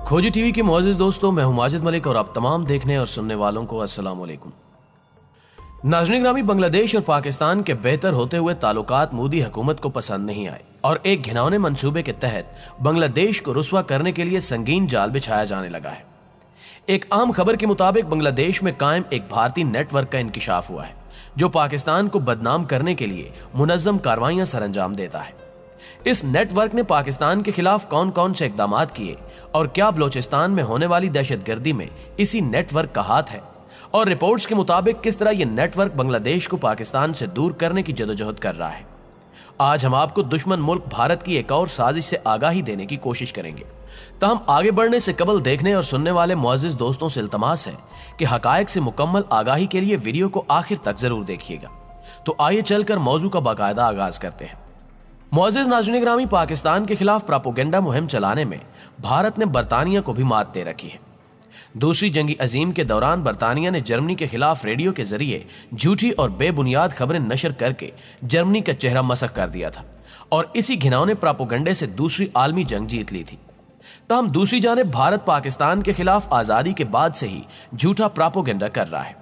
खोजी टीवी के मुअज़्ज़िज़ दोस्तों, मैं हूं माजिद मलिक और आप तमाम देखने और सुनने वालों को अस्सलाम वालेकुम। नाज़रीन ग्रामी, बांग्लादेश और पाकिस्तान के बेहतर होते हुए ताल्लुकात मोदी हुकूमत को पसंद नहीं आए और एक घिनौने मंसूबे के तहत बांग्लादेश को रुस्वा करने के लिए संगीन जाल बिछाया जाने लगा है। एक आम खबर के मुताबिक बांग्लादेश में कायम एक भारतीय नेटवर्क का इंकिशाफ हुआ है जो पाकिस्तान को बदनाम करने के लिए मुनज़्ज़म कार्रवाइयां सरअंजाम देता है। इस नेटवर्क ने पाकिस्तान के खिलाफ कौन कौन से इकदामात किए और क्या बलोचिस्तान में होने वाली दहशतगर्दी में इसी नेटवर्क का हाथ है, और रिपोर्ट्स के मुताबिक किस तरह यह नेटवर्क बांग्लादेश को पाकिस्तान से दूर करने की जदोजहद कर रहा है। आज हम आपको दुश्मन मुल्क भारत की एक और साजिश से आगाही देने की कोशिश करेंगे। ताहम आगे बढ़ने से कबल देखने और सुनने वाले मुअज़्ज़िज़ दोस्तों से इल्तमास है कि हकायक से मुकम्मल आगाही के लिए वीडियो को आखिर तक जरूर देखिएगा। तो आइए चलकर मौजू का बाकायदा आगाज करते हैं। मुअज़्ज़िज़ नाज़रीन ग्रामी, पाकिस्तान के खिलाफ प्रोपेगेंडा मुहिम चलाने में भारत ने बरतानिया को भी मात दे रखी है। दूसरी जंगी अजीम के दौरान बरतानिया ने जर्मनी के खिलाफ रेडियो के जरिए झूठी और बेबुनियाद खबरें नशर करके जर्मनी का चेहरा मसख कर दिया था और इसी घिनौने प्रोपेगेंडे से दूसरी आलमी जंग जीत ली थी। ताहम दूसरी जानिब भारत पाकिस्तान के खिलाफ आजादी के बाद से ही झूठा प्रोपेगेंडा कर रहा है।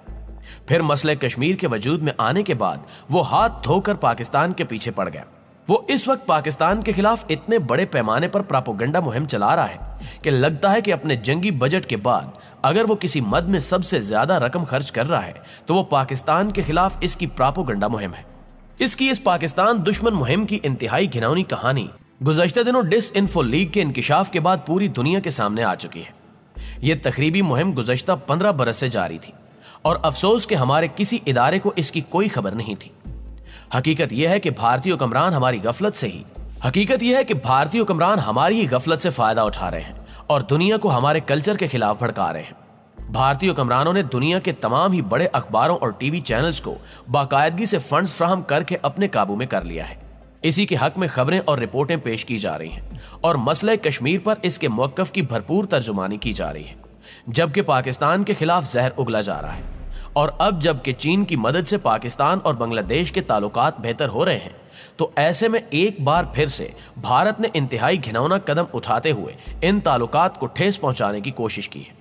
फिर मसले कश्मीर के वजूद में आने के बाद वो हाथ धोकर पाकिस्तान के पीछे पड़ गया। वो इस वक्त पाकिस्तान के खिलाफ इतने बड़े पैमाने पर प्रोपेगेंडा मुहिम चला रहा है कि लगता है कि अपने जंगी बजट के बाद अगर वो किसी मद में सबसे ज्यादा रकम खर्च कर रहा है तो वो पाकिस्तान के खिलाफ इसकी प्रोपेगेंडा मुहिम है। इसकी इस पाकिस्तान दुश्मन मुहिम की इंतहाई घिनौनी कहानी गुज़श्ता दिनों डिसइंफो लीग के इंकिशाफ के बाद पूरी दुनिया के सामने आ चुकी है। यह तकरीबी मुहिम गुज़श्ता 15 बरस से जारी थी और अफसोस कि हमारे किसी इदारे को इसकी कोई खबर नहीं थी। हकीकत यह है कि भारतीय हुक्मरान हमारी गफलत से फायदा उठा रहे हैं और दुनिया को हमारे कल्चर के खिलाफ भड़का रहे हैं। भारतीय हुक्मरानों ने दुनिया के तमाम ही बड़े अखबारों और टीवी चैनल्स को बाकायदगी से फंड्स फ्राहम करके अपने काबू में कर लिया है। इसी के हक में खबरें और रिपोर्टें पेश की जा रही हैं और मसले कश्मीर पर इसके मौक़िफ़ की भरपूर तर्जुमानी की जा रही है, जबकि पाकिस्तान के खिलाफ जहर उगला जा रहा है। और अब जबकि चीन की मदद से पाकिस्तान और बांग्लादेश के ताल्लुकात बेहतर हो रहे हैं, तो ऐसे में एक बार फिर से भारत ने इंतहाई घिनौना कदम उठाते हुए इन ताल्लुकात को ठेस पहुंचाने की कोशिश की है।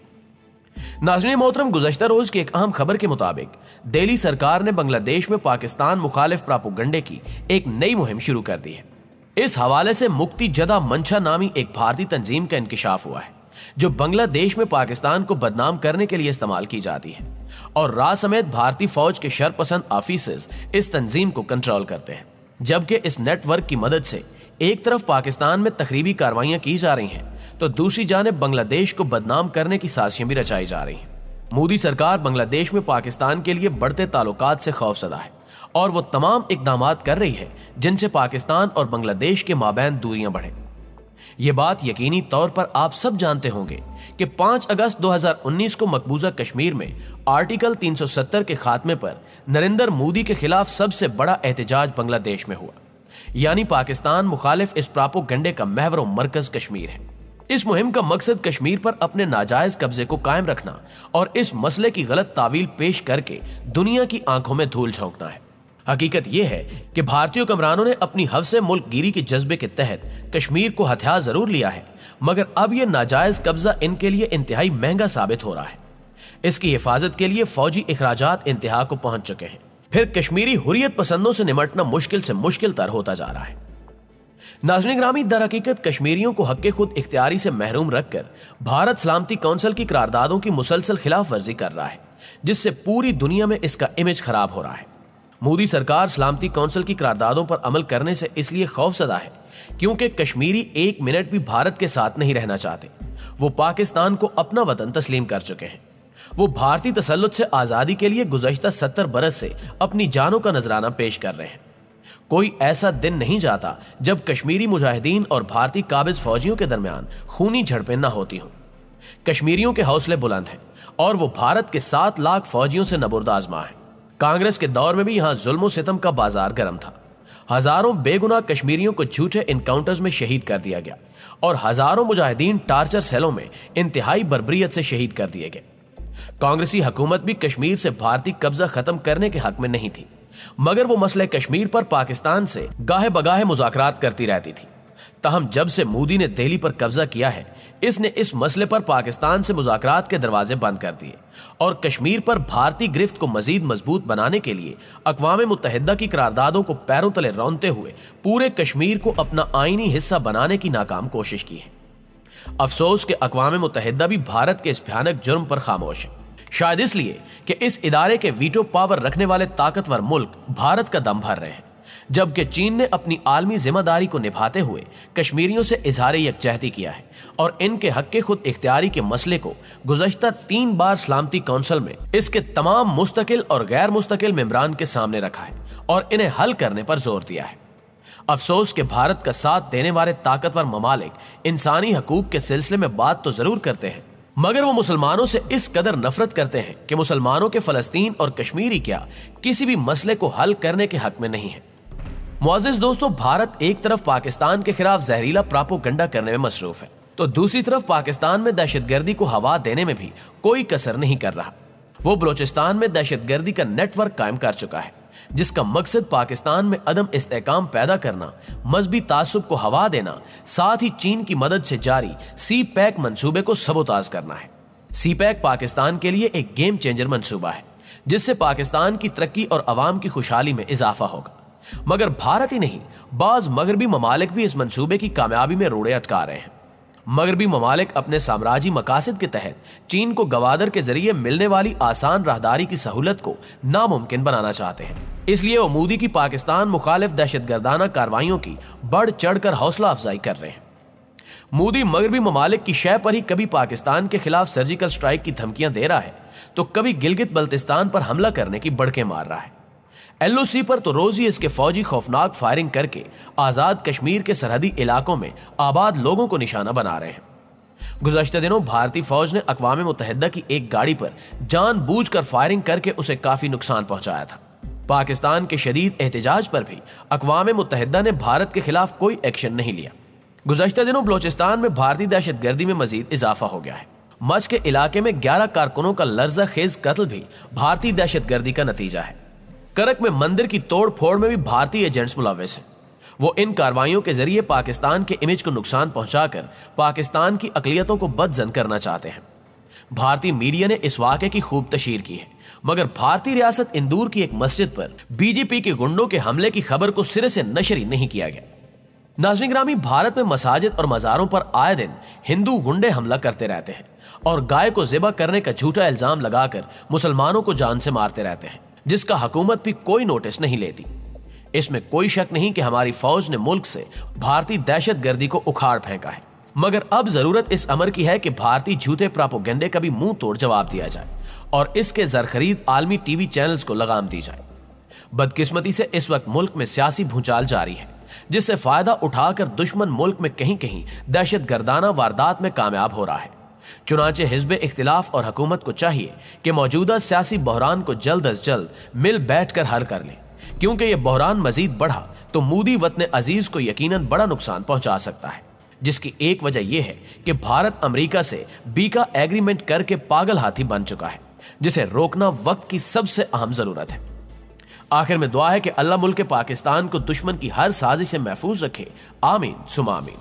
नाज़रीन मोहतरम, गुज़श्ता रोज की एक अहम खबर के मुताबिक दिल्ली सरकार ने बांग्लादेश में पाकिस्तान मुखालिफ प्रोपेगेंडे की एक नई मुहिम शुरू कर दी है। इस हवाले से मुक्ति जदा मंशा नामी एक भारतीय तंजीम का इंकिशाफ हुआ है जो बांग्लादेश में पाकिस्तान को बदनाम करने के लिए इस्तेमाल की जाती है और राज समेत भारतीय फौज के शरपसंद ऑफिसर्स इस तंजीम को कंट्रोल करते हैं। जबकि इस नेटवर्क की मदद से एक तरफ पाकिस्तान में तखरीबी कार्रवाइयां की जा रही हैं तो दूसरी जानिब बांग्लादेश को बदनाम करने की साजिशें भी रचाई जा रही हैं। मोदी सरकार बांग्लादेश में पाकिस्तान के लिए बढ़ते ताल्लुकात से खौफजदा है और वो तमाम इकदामात कर रही है जिनसे पाकिस्तान और बांग्लादेश के माबैन दूरियां बढ़े। ये बात यकीनी तौर पर आप सब जानते होंगे कि 5 अगस्त 2019 को मकबूजा कश्मीर में आर्टिकल 370 के खात्मे पर नरेंद्र मोदी के खिलाफ सबसे बड़ा एहतजाज बांग्लादेश में हुआ। यानी पाकिस्तान मुखालिफ इस प्रोपेगेंडे का महवर व मरकज कश्मीर है। इस मुहिम का मकसद कश्मीर पर अपने नाजायज कब्जे को कायम रखना और इस मसले की गलत तावील पेश करके दुनिया की आंखों में धूल झोंकना है। हकीकत यह है कि भारतीय हुक्मरानों ने अपनी हवसे मुल्क गिरी के जज्बे के तहत कश्मीर को हथियार जरूर लिया है, मगर अब यह नाजायज कब्जा इनके लिए इंतहाई महंगा साबित हो रहा है। इसकी हिफाजत के लिए फौजी इखराजात इंतहा को पहुंच चुके हैं। फिर कश्मीरी हुर्रियत पसंदों से निमटना मुश्किल से मुश्किल तर होता जा रहा है। नाज़रीन ग्रामी, दर हकीकत कश्मीरियों को हक़ खुद इख्तियारी से महरूम रखकर भारत सलामती कौंसिल की करारदादों की मुसलसल खिलाफ वर्जी कर रहा है, जिससे पूरी दुनिया में इसका इमेज खराब हो रहा है। मोदी सरकार सलामती कौंसिल की करारदादों पर अमल करने से इसलिए खौफजदा है क्योंकि कश्मीरी एक मिनट भी भारत के साथ नहीं रहना चाहते। वो पाकिस्तान को अपना वतन तस्लीम कर चुके हैं। वो भारतीय तसल्लुत से आज़ादी के लिए गुज़श्ता 70 बरस से अपनी जानों का नजराना पेश कर रहे हैं। कोई ऐसा दिन नहीं जाता जब कश्मीरी मुजाहिदीन और भारतीय काबिज फौजियों के दरमियान खूनी झड़पें न होती हों। कश्मीरियों के हौसले बुलंद हैं और वो भारत के 7 लाख फौजियों से नबुर्द आजमा है। कांग्रेस के दौर में भी यहां जुल्म सितम का बाजार गर्म था। हजारों बेगुनाह कश्मीरियों को झूठे इनकाउंटर्स में शहीद कर दिया गया और हजारों मुजाहिदीन टार्चर सेलों में इंतहाई बर्बरियत से शहीद कर दिए गए। कांग्रेसी हुकूमत भी कश्मीर से भारतीय कब्जा खत्म करने के हक में नहीं थी, मगर वो मसले कश्मीर पर पाकिस्तान से गाहे बगाहे मुज़ाकरात करती रहती थी। ताहम जब से मोदी ने दिल्ली पर कब्जा किया है, इसने इस मसले पर पाकिस्तान से मुज़ाकरात के दरवाजे बंद कर दिए और कश्मीर पर भारतीय गिरफ्त को मजीद मजबूत बनाने के लिए अक़वाम मुत्तहिदा की करारदादों को पैरों तले रौंदते हुए पूरे कश्मीर को अपना आईनी हिस्सा बनाने की नाकाम कोशिश की है। अफसोस कि अक़वाम मुत्तहिदा भी भारत के इस भयानक जुर्म पर खामोश है, शायद इसलिए कि इस इदारे के वीटो पावर रखने वाले ताकतवर मुल्क भारत का दम भर रहे हैं, जबकि चीन ने अपनी आलमी जिम्मेदारी को निभाते हुए कश्मीरियों से इजहार यकजहती किया है और इनके हक के खुद इख्तियारी के मसले को गुज़श्ता 3 बार सलामती कौंसिल में इसके तमाम मुस्तकिल और गैर मुस्तकिल मेंबरान के सामने रखा है और इन्हें हल करने पर जोर दिया है। अफसोस कि भारत का साथ देने वाले ताकतवर ममालिक इंसानी हकूक के सिलसिले में बात तो जरूर करते हैं, मगर वो मुसलमानों से इस कदर नफरत करते हैं कि मुसलमानों के फ़लस्तीन और कश्मीरी क्या किसी भी मसले को हल करने के हक में नहीं है। मुअज़्ज़िज़ दोस्तों, भारत एक तरफ पाकिस्तान के खिलाफ जहरीला प्रोपेगेंडा करने में मसरूफ है तो दूसरी तरफ पाकिस्तान में दहशतगर्दी को हवा देने में भी कोई कसर नहीं कर रहा। वो बलोचिस्तान में दहशतगर्दी का नेटवर्क कायम कर चुका है जिसका मकसद पाकिस्तान में अदम इस्तेहकाम पैदा करना, मजहबी तासुब को हवा देना, साथ ही चीन की मदद से जारी सी पैक मंसूबे को सबोताज करना है। सी पैक पाकिस्तान के लिए एक गेम चेंजर मंसूबा है जिससे पाकिस्तान की तरक्की और अवाम की खुशहाली में इजाफा होगा, मगर भारत ही नहीं बाज मगरबी ममालिक भी इस मंसूबे की कामयाबी में रोड़े अटका रहे हैं। मगरबी ममालिक अपने साम्राज्य मकासद के तहत चीन को गवादर के जरिए मिलने वाली आसान राहदारी की सहूलत को नामुमकिन बनाना चाहते हैं, इसलिए वो मोदी की पाकिस्तान मुखालिफ दहशतगर्दाना कार्रवाइयों की बढ़ चढ़कर हौसला अफजाई कर रहे हैं। मोदी मगरबी ममालिक की शय पर ही कभी पाकिस्तान के खिलाफ सर्जिकल स्ट्राइक की धमकियां दे रहा है तो कभी गिलगित बल्तिस्तान पर हमला करने की बड़के मार रहा है। LOC पर तो रोज ही इसके फौजी खौफनाक फायरिंग करके आजाद कश्मीर के सरहदी इलाकों में आबाद लोगों को निशाना बना रहे हैं। गुज़श्ता दिनों भारतीय फौज ने अक़वाम मुत्तहिदा की एक गाड़ी पर जानबूझकर फायरिंग करके उसे काफी नुकसान पहुंचाया था। पाकिस्तान के शदीद एहतजाज पर भी अक़वाम मुत्तहिदा ने भारत के खिलाफ कोई एक्शन नहीं लिया। गुज़श्ता दिनों बलोचिस्तान में भारतीय दहशतगर्दी में मजीद इजाफा हो गया है। मच के इलाके में 11 कारकुनों का लर्जा खेज कत्ल भी भारतीय दहशतगर्दी का नतीजा है। करक में मंदिर की तोड़ फोड़ में भी भारतीय एजेंट्स मुलव्वस हैं। वो इन कार्रवाइयों के जरिए पाकिस्तान के इमेज को नुकसान पहुंचाकर पाकिस्तान की अकलियतों को बदजन करना चाहते हैं। भारतीय मीडिया ने इस वाक़े की खूब तशहीर की है, मगर भारतीय रियासत इंदौर की एक मस्जिद पर बीजेपी के गुंडों के हमले की खबर को सिरे से नशर ही नहीं किया गया। नाज़रीन ग्रामी, भारत में मसाजिद और मज़ारों पर आए दिन हिंदू गुंडे हमला करते रहते हैं और गाय को ज़िबा करने का झूठा इल्जाम लगाकर मुसलमानों को जान से मारते रहते हैं, जिसका हुकूमत भी कोई नोटिस नहीं लेती। इसमें कोई शक नहीं कि हमारी फौज ने मुल्क से भारतीय दहशतगर्दी को उखाड़ फेंका है, मगर अब जरूरत इस अमर की है कि भारतीय झूठे प्रोपेगेंडे का भी मुंह तोड़ जवाब दिया जाए और इसके जरखरीद आलमी टीवी चैनल्स को लगाम दी जाए। बदकिस्मती से इस वक्त मुल्क में सियासी भूचाल जारी है, जिससे फायदा उठाकर दुश्मन मुल्क में कहीं कहीं दहशतगर्दाना वारदात में कामयाब हो रहा है। चुनांचे हिज़्ब इख्तिलाफ और हुकूमत को चाहिए कि मौजूदा सियासी बहरान को जल्द अज जल्द मिल बैठकर हल कर ले, क्योंकि यह बहरान मजीद बढ़ा तो मोदी वतन अजीज को यकीनन बड़ा नुकसान पहुंचा सकता है, जिसकी एक वजह यह है कि भारत अमेरिका से बीका एग्रीमेंट करके पागल हाथी बन चुका है, जिसे रोकना वक्त की सबसे अहम जरूरत है। आखिर में दुआ है कि अल्लाह मुल्क पाकिस्तान को दुश्मन की हर साजिश से महफूज रखे। आमीन सुमा आमीन।